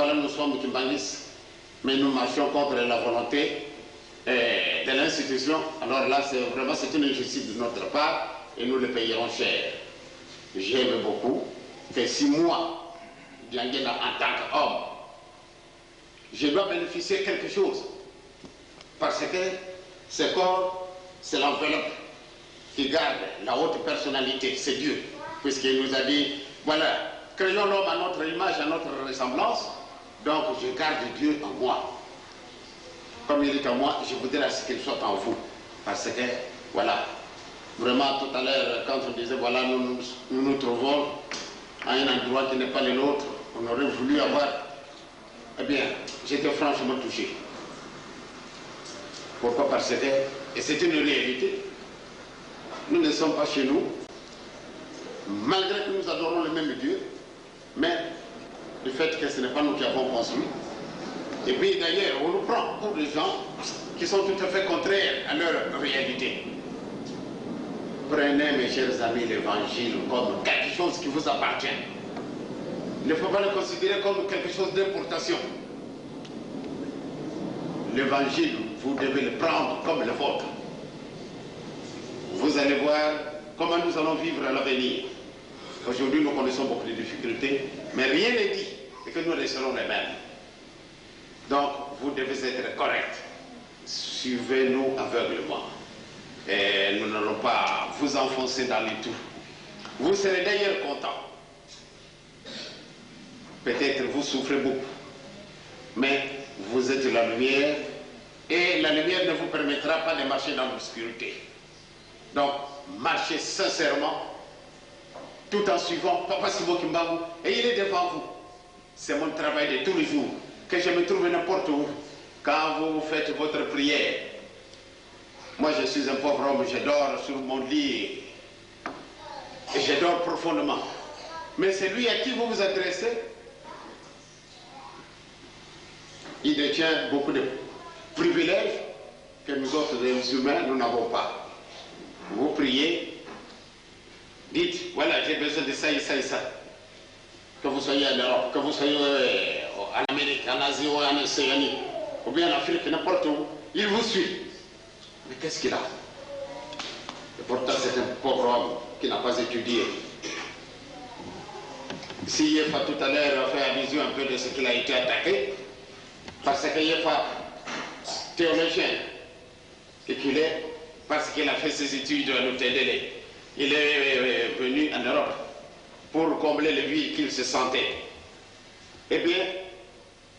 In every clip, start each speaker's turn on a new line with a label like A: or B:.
A: voilà, nous sommes kimbanguistes, mais nous marchons contre la volonté de l'institution. Alors là, c'est vraiment une injustice de notre part et nous le payerons cher. J'aime beaucoup que si moi, Dianguena, en tant qu'homme, je dois bénéficier de quelque chose, parce que ce corps, c'est l'enveloppe qui garde la haute personnalité, c'est Dieu, puisqu'il nous a dit, voilà, créons l'homme à notre image, à notre ressemblance, donc je garde Dieu en moi. Comme il est en moi, je voudrais qu'il soit en vous, parce que, voilà, vraiment tout à l'heure, quand on disait, voilà, nous nous trouvons à un endroit qui n'est pas le nôtre, on aurait voulu avoir, eh bien, j'étais franchement touché. Pourquoi? Parce que, et c'est une réalité, nous ne sommes pas chez nous, malgré que nous adorons le même Dieu, mais le fait que ce n'est pas nous qui avons construit. Et puis d'ailleurs, on nous prend pour des gens qui sont tout à fait contraires à leur réalité. Prenez, mes chers amis, l'évangile comme quelque chose qui vous appartient. Il ne faut pas le considérer comme quelque chose d'importation. L'évangile, vous devez le prendre comme le vôtre. Vous allez voir comment nous allons vivre à l'avenir. Aujourd'hui, nous connaissons beaucoup de difficultés, mais rien n'est dit et que nous resterons les mêmes. Donc, vous devez être corrects. Suivez-nous aveuglement. Et nous n'allons pas vous enfoncer dans les trous. Vous serez d'ailleurs contents. Peut-être vous souffrez beaucoup, mais vous êtes la lumière et la lumière ne vous permettra pas de marcher dans l'obscurité. Donc, marchez sincèrement tout en suivant Papa Simon Kimbangu et il est devant vous. C'est mon travail de tous les jours, que je me trouve n'importe où, quand vous faites votre prière. Moi, je suis un pauvre homme, je dors sur mon lit et je dors profondément. Mais celui à qui vous vous adressez, il détient beaucoup de privilèges que nous autres, les humains, nous n'avons pas. Vous priez, dites, voilà, j'ai besoin de ça et ça et ça. Que vous soyez en Europe, que vous soyez en Amérique, en Asie ou en Océanie, ou bien en Afrique, n'importe où, il vous suit. Mais qu'est-ce qu'il a? Et pourtant, c'est un pauvre homme qui n'a pas étudié. Si Yefa tout à l'heure a fait allusion un peu de ce qu'il a été attaqué, parce que Yefa, théologien, et qu'il est, parce qu'il a fait ses études à l'UTDL, il est venu en Europe pour combler le vide qu'il se sentait. Eh bien,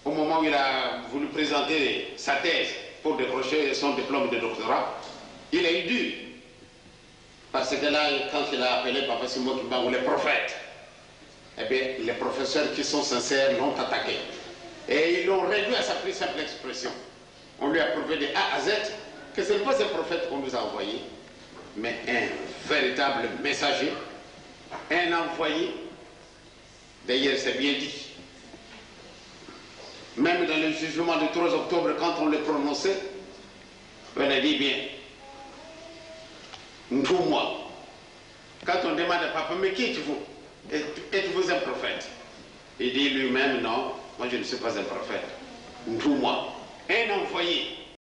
A: au moment où il a voulu présenter sa thèse pour décrocher son diplôme de doctorat, il a eu dur. Parce que là, quand il a appelé Papa Simon Kimbangu les prophètes, eh bien, les professeurs qui sont sincères l'ont attaqué. Et ils l'ont réduit à sa plus simple expression. On lui a prouvé de A à Z que ce n'est pas un prophète qu'on nous a envoyé, mais un véritable messager, un envoyé. D'ailleurs, c'est bien dit. Même dans le jugement du 3 octobre, quand on le prononçait, on a dit bien, moi. Quand on demande à Papa, mais qui êtes-vous? Êtes-vous un prophète? Il dit lui-même, non, moi je ne suis pas un prophète. Moi. Un envoyé.